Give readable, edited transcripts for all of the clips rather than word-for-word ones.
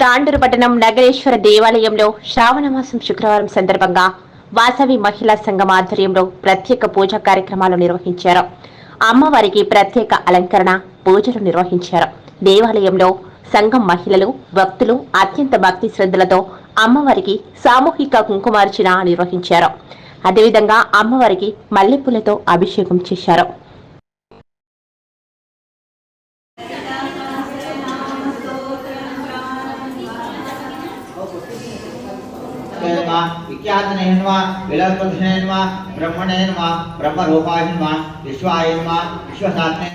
తాండూరు పట్టణం నగరేశ్వర దేవాలయంలో శ్రావణమాసం శుక్రవారం సందర్భంగా వాసవి మహిళా సంఘం ఆధ్వర్యంలో ప్రత్యేక పూజా కార్యక్రమాలు నిర్వహించారు. అమ్మవారికి ప్రత్యేక అలంకరణ పూజలు నిర్వహించారు. దేవాలయంలో సంఘం మహిళలు భక్తులు అత్యంత భక్తి శ్రద్ధలతో అమ్మవారికి సామూహిక కుంకుమార్చన నిర్వహించారు. అదేవిధంగా అమ్మవారికి మల్లెపూలతో అభిషేకం చేశారు. विख्यातने नमः विलर्पदर्शने नमः ब्रह्मणे नमः ब्रह्मरूपाय नमः विश्वाय नमः विश्वसात्मने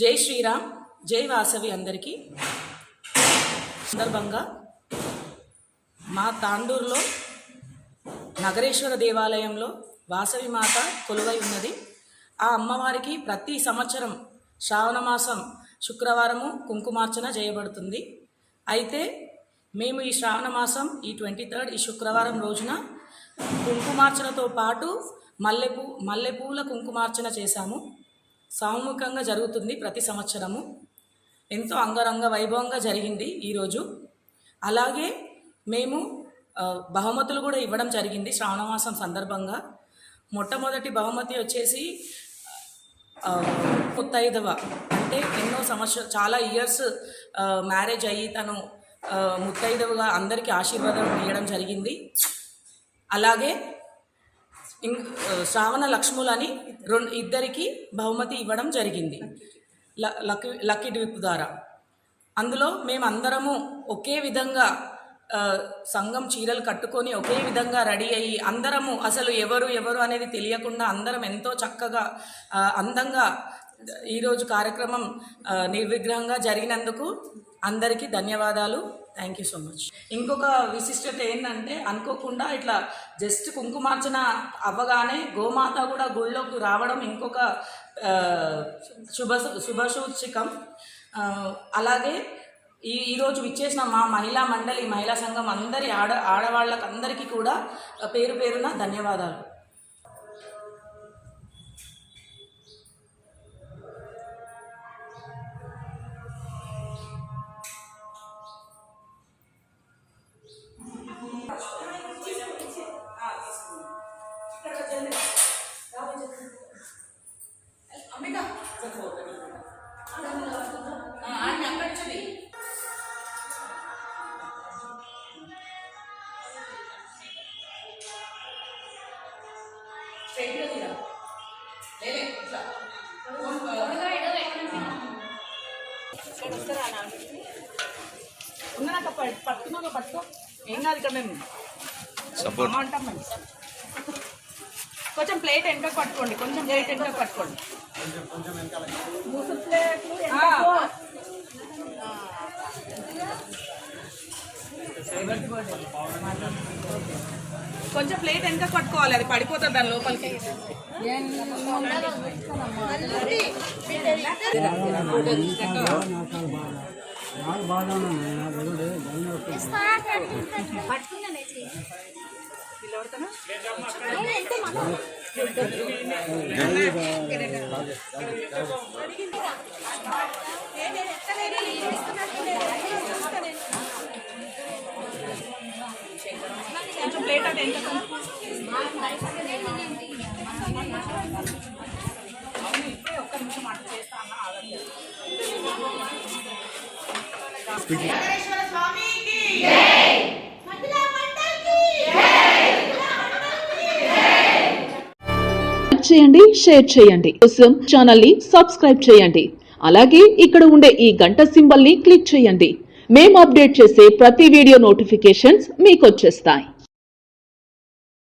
జై శ్రీరామ్, జై వాసవి. అందరికీ సందర్భంగా మా తాండూరులో నగరేశ్వర దేవాలయంలో వాసవి మాత కొలువై ఉన్నది. ఆ అమ్మవారికి ప్రతి సంవత్సరం శ్రావణమాసం శుక్రవారము కుంకుమార్చన చేయబడుతుంది. అయితే మేము ఈ శ్రావణమాసం ఈ 23rd ఈ శుక్రవారం రోజున కుంకుమార్చనతో పాటు మల్లెపూల కుంకుమార్చన చేశాము. సామూహికంగా జరుగుతుంది ప్రతి సంవత్సరము. ఎంతో అంగరంగ వైభవంగా జరిగింది ఈరోజు. అలాగే మేము బహుమతులు కూడా ఇవ్వడం జరిగింది శ్రావణమాసం సందర్భంగా. మొట్టమొదటి బహుమతి వచ్చేసి ముత్తైదవ, అంటే ఎన్నో సంవత్సరాలు చాలా ఇయర్స్ మ్యారేజ్ అయ్యి తను ముత్తైదవగా అందరికీ ఆశీర్వాదం ఇవ్వడం జరిగింది. అలాగే శ్రావణ లక్ష్ములని ఇద్దరికి బహుమతి ఇవ్వడం జరిగింది లక్కీ డ్విప్ ద్వారా. అందులో మేమందరము ఒకే విధంగా సంఘం చీరలు కట్టుకొని ఒకే విధంగా రెడీ అయ్యి అందరము అసలు ఎవరు అనేది తెలియకుండా అందరం ఎంతో చక్కగా అందంగా ఈరోజు కార్యక్రమం నిర్విఘ్నంగా జరిగినందుకు అందరికీ ధన్యవాదాలు. Thank you so much. ఇంకొక విశిష్టత ఏంటంటే, అనుకోకుండా ఇట్లా జస్ట్ కుంకుమార్చన అవ్వగానే గోమాత కూడా గుళ్ళోకి రావడం ఇంకొక శుభసూచికం. అలాగే ఈరోజు విచ్చేసిన మా మహిళా మండలి మహిళా సంఘం అందరి ఆడవాళ్ళకి అందరికీ కూడా పేరు పేరున ధన్యవాదాలు. పట్టుకో ఏం కాదు, ఇక్కడ మేము అంటాం. కొంచెం ప్లేట్ వెనక పట్టుకోండి, కొంచెం ప్లేట్ వెనక పట్టుకోండి. కొంచెం ప్లేట్ వెనక పట్టుకోవాలి, అది పడిపోతుంది దాని లోపలికి. కొంచెం ప్లేట్ అంటే ఎంత ఒక్క నిమిషం అటు చేస్తా అన్న ఆగండి. చేయండి, షేర్ చేయండి. కోసం ఛానల్ ని సబ్స్క్రైబ్ చేయండి. అలాగే ఇక్కడ ఉండే ఈ గంట సింబల్ ని క్లిక్ చేయండి. మేము అప్డేట్ చేసే ప్రతి వీడియో నోటిఫికేషన్స్ మీకు వచ్చేస్తాయి.